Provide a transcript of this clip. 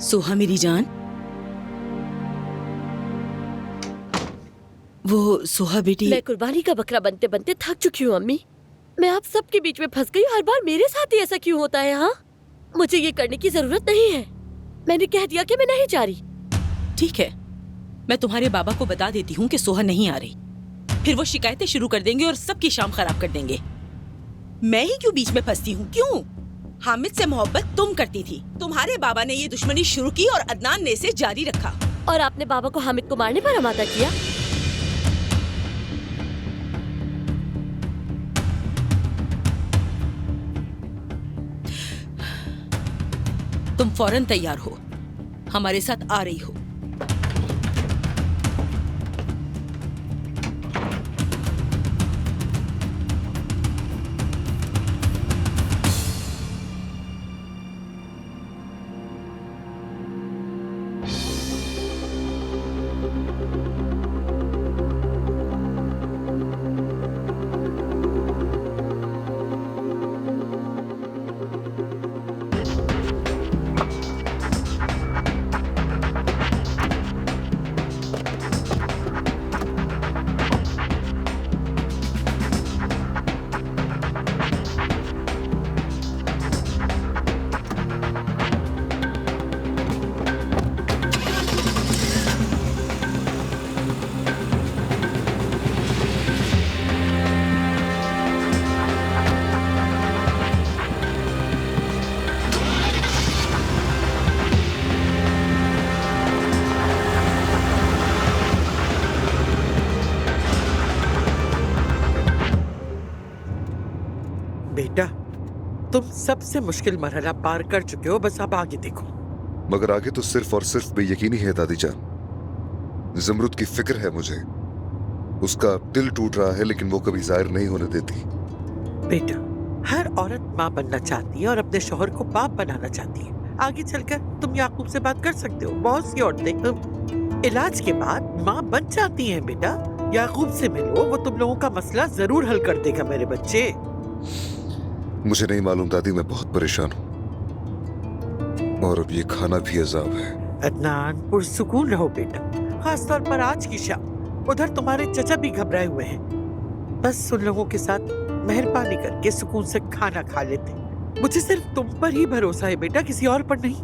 सोहा मेरी जान, वो सोहा बेटी। मैं कुर्बानी का बकरा बनते बनते थक चुकी हूँ अम्मी। मैं आप सबके बीच में फंस गई हूँ। हर बार मेरे साथ ही ऐसा क्यों होता है? हाँ, मुझे ये करने की जरूरत नहीं है। मैंने कह दिया कि मैं नहीं जा रही। ठीक है, मैं तुम्हारे बाबा को बता देती हूँ कि सोहा नहीं आ रही। फिर वो शिकायतें शुरू कर देंगे और सबकी शाम खराब कर देंगे। मैं ही क्यों बीच में फंसती हूँ? क्यों? हामिद से मोहब्बत तुम करती थी, तुम्हारे बाबा ने ये दुश्मनी शुरू की और अदनान ने इसे जारी रखा। और आपने बाबा को हामिद को मारने पर आमादा किया। तुम फौरन तैयार हो, हमारे साथ आ रही हो। बेटा, तुम सबसे मुश्किल मरहला पार कर चुके हो, बस अब आगे देखो। मगर आगे तो सिर्फ और सिर्फ बेयकीनी है दादी जान। ज़मरुद की फिक्र है मुझे। उसका दिल टूट रहा है लेकिन वो कभी जाहिर नहीं होने देती। बेटा, हर औरत माँ बनना चाहती है और अपने शौहर को बाप बनाना चाहती है। आगे चलकर तुम याकूब से बात कर सकते हो। बहुत सी औरतें इलाज के बाद माँ बन जाती हैं। बेटा, याकूब से मिलो, वो तुम लोगों का मसला जरूर हल कर देगा मेरे बच्चे। मुझे नहीं मालूम दादी, मैं बहुत परेशान हूँ और अब ये खाना भी अजाब है। अदनान, पुरसुकून रहो बेटा, खासतौर पर आज की शाम। उधर तुम्हारे चचा भी घबराए हुए हैं। बस उन लोगों के साथ मेहरबानी करके सुकून से खाना खा लेते। मुझे सिर्फ तुम पर ही भरोसा है बेटा, किसी और पर नहीं।